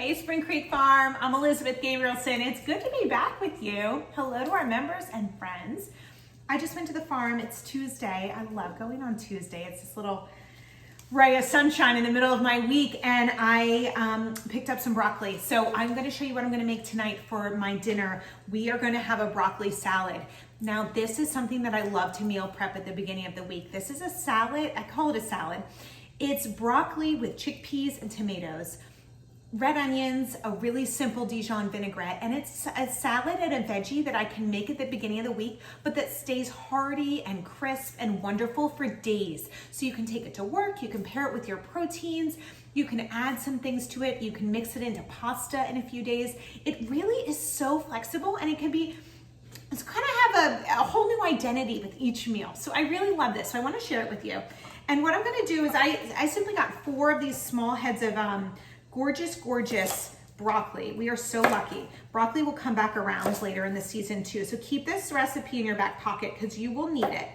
Hey Spring Creek Farm, I'm Elizabeth Gabrielson. It's good to be back with you. Hello to our members and friends. I just went to the farm. It's Tuesday. I love going on Tuesday. It's this little ray of sunshine in the middle of my week, and I picked up some broccoli. So I'm going to show you what I'm going to make tonight for my dinner. We are going to have a broccoli salad. Now this is something that I love to meal prep at the beginning of the week. This is a salad. I call it a salad. It's broccoli with chickpeas and tomatoes, red onions, a really simple Dijon vinaigrette, and it's a salad and a veggie that I can make at the beginning of the week, but that stays hearty and crisp and wonderful for days. So you can take it to work, you can pair it with your proteins, you can add some things to it, you can mix it into pasta in a few days. It really is so flexible, and it's kind of have a whole new identity with each meal. So I really love this, so I want to share it with you. And what I'm going to do is I simply got 4 of these small heads of gorgeous broccoli. We are so lucky. Broccoli will come back around later in the season too. So keep this recipe in your back pocket because you will need it.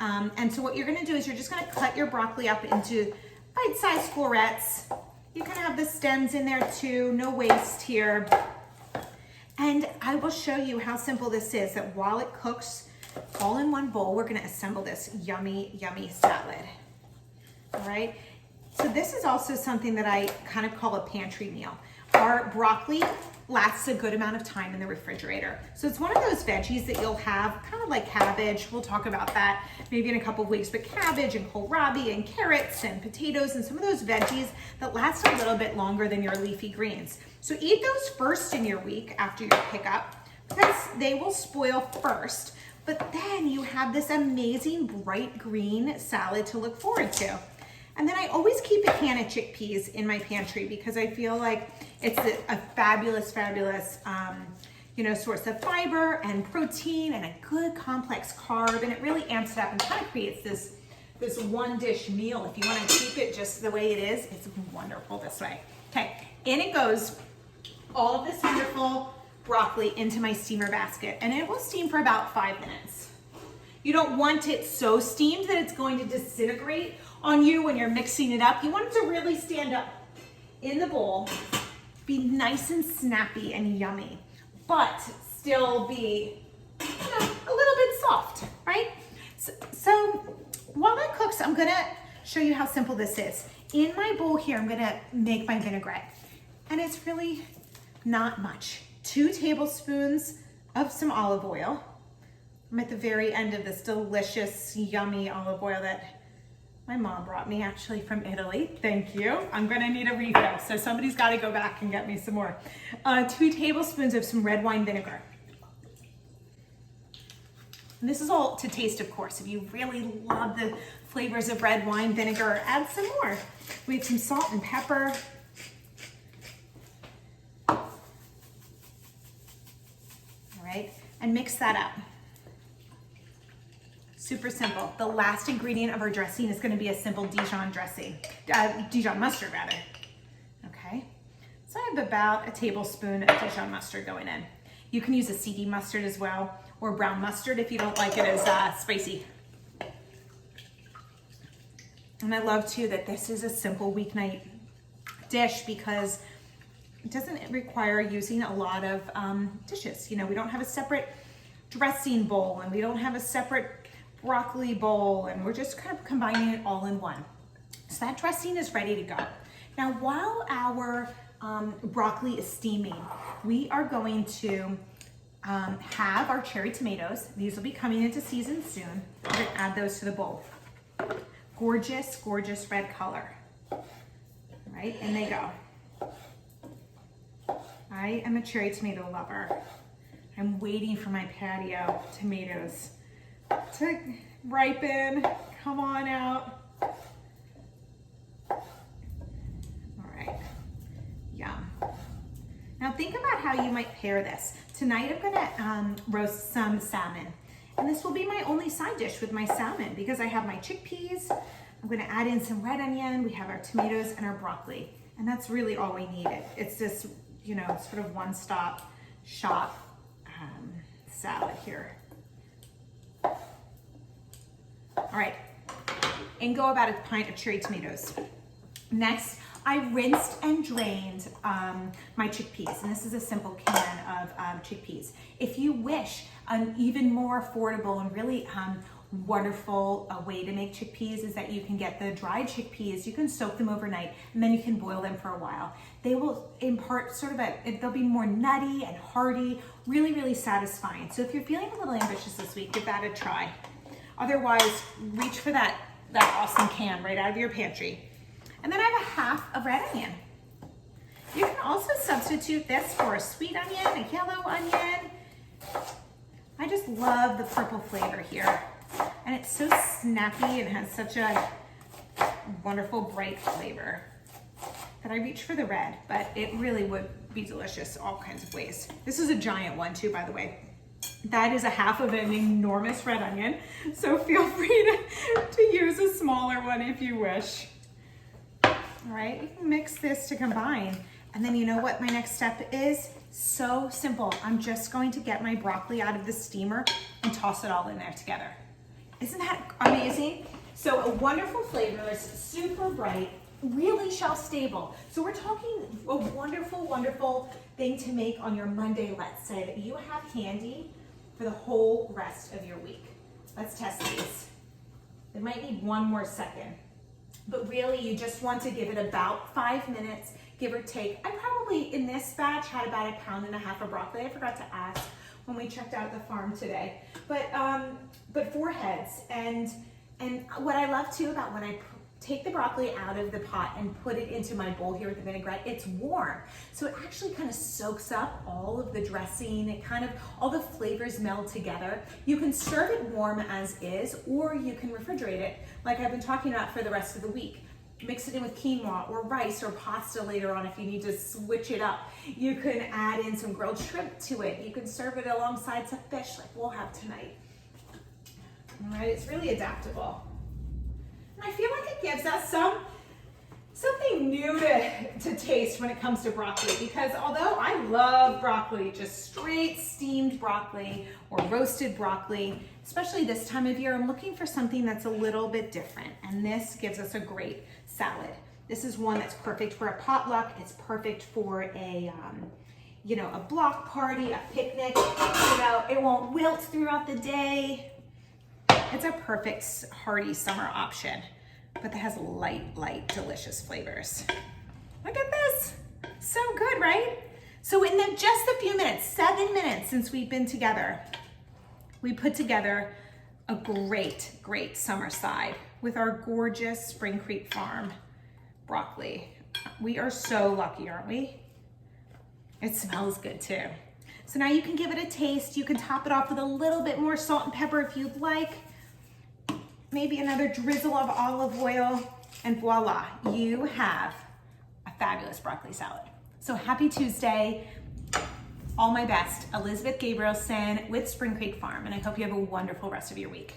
And so what you're gonna do is you're just gonna cut your broccoli up into bite-sized florets. You can have the stems in there too, no waste here. And I will show you how simple this is, that while it cooks all in one bowl, we're gonna assemble this yummy, yummy salad. All right. So this is also something that I kind of call a pantry meal. Our broccoli lasts a good amount of time in the refrigerator. So it's one of those veggies that you'll have, kind of like cabbage. We'll talk about that maybe in a couple of weeks, but cabbage and kohlrabi and carrots and potatoes and some of those veggies that last a little bit longer than your leafy greens. So eat those first in your week after your pickup because they will spoil first, but then you have this amazing bright green salad to look forward to. And then I always keep a can of chickpeas in my pantry because I feel like it's a fabulous source of fiber and protein and a good complex carb, and it really amps it up and kind of creates this one dish meal. If you want to keep it just the way it is, it's wonderful this way. Okay, in it goes all of this wonderful broccoli into my steamer basket, and it will steam for about 5 minutes. You don't want it so steamed that it's going to disintegrate on you when you're mixing it up. You want it to really stand up in the bowl, be nice and snappy and yummy, but still be, a little bit soft, right? So while that cooks, I'm gonna show you how simple this is. In my bowl here, I'm gonna make my vinaigrette, and it's really not much. 2 tablespoons of some olive oil. I'm at the very end of this delicious, yummy olive oil that my mom brought me actually from Italy. Thank you. I'm gonna need a refill, so somebody's gotta go back and get me some more. 2 tablespoons of some red wine vinegar. And this is all to taste, of course. If you really love the flavors of red wine vinegar, add some more. We have some salt and pepper. All right, and mix that up. Super simple. The last ingredient of our dressing is going to be a simple Dijon dressing, Dijon mustard rather. Okay, so I have about a tablespoon of Dijon mustard going in. You can use a CD mustard as well, or brown mustard if you don't like it as spicy. And I love too that this is a simple weeknight dish because it doesn't require using a lot of dishes. We don't have a separate dressing bowl, and we don't have a separate broccoli bowl, and we're just kind of combining it all in one. So that dressing is ready to go. Now, while our broccoli is steaming, we are going to have our cherry tomatoes. These will be coming into season soon. We're gonna add those to the bowl. Gorgeous, gorgeous red color. All right, and they go. I am a cherry tomato lover. I'm waiting for my patio tomatoes to ripen. Come on out. All right, yum. Now think about how you might pair this. Tonight I'm gonna roast some salmon, and this will be my only side dish with my salmon because I have my chickpeas. I'm gonna add in some red onion. We have our tomatoes and our broccoli, and that's really all we need. It's this, sort of one-stop shop salad here. All right, and go about a pint of cherry tomatoes. Next, I rinsed and drained my chickpeas, and this is a simple can of chickpeas. If you wish an even more affordable and really wonderful way to make chickpeas is that you can get the dried chickpeas, you can soak them overnight, and then you can boil them for a while. They will impart sort of they'll be more nutty and hearty, really, really satisfying. So if you're feeling a little ambitious this week, give that a try. Otherwise, reach for that awesome can right out of your pantry. And then I have a half of red onion. You can also substitute this for a sweet onion, a yellow onion. I just love the purple flavor here. And it's so snappy and has such a wonderful bright flavor that I reach for the red, but it really would be delicious all kinds of ways. This is a giant one too, by the way. That is a half of an enormous red onion, so feel free to use a smaller one if you wish. All right, you can mix this to combine. And then you know what my next step is? So simple. I'm just going to get my broccoli out of the steamer and toss it all in there together. Isn't that amazing? So a wonderful flavor, super bright, really shelf stable. So we're talking a wonderful, wonderful thing to make on your Monday, let's say, that you have handy for the whole rest of your week. Let's test these. It might need one more second, but really you just want to give it about 5 minutes, give or take. I probably in this batch had about 1.5 pounds of broccoli. I forgot to ask when we checked out the farm today, but 4 heads. And what I love too about when I take the broccoli out of the pot and put it into my bowl here with the vinaigrette, it's warm. So it actually kind of soaks up all of the dressing. It kind of, all the flavors meld together. You can serve it warm as is, or you can refrigerate it like I've been talking about for the rest of the week. Mix it in with quinoa or rice or pasta later on if you need to switch it up. You can add in some grilled shrimp to it. You can serve it alongside some fish like we'll have tonight. All right, it's really adaptable. And I feel like it gives us something new to taste when it comes to broccoli, because although I love broccoli, just straight steamed broccoli or roasted broccoli, especially this time of year, I'm looking for something that's a little bit different. And this gives us a great salad. This is one that's perfect for a potluck. It's perfect for a block party, a picnic. It won't wilt throughout the day. It's a perfect hearty summer option, but that has light, delicious flavors. Look at this. So good, right? So in just a few minutes, 7 minutes since we've been together, we put together a great summer side with our gorgeous Spring Creek Farm broccoli. We are so lucky, aren't we? It smells good too. So now you can give it a taste. You can top it off with a little bit more salt and pepper if you'd like. Maybe another drizzle of olive oil, and voila, you have a fabulous broccoli salad. So happy Tuesday. All my best, Elizabeth Gabrielson with Spring Creek Farm, and I hope you have a wonderful rest of your week.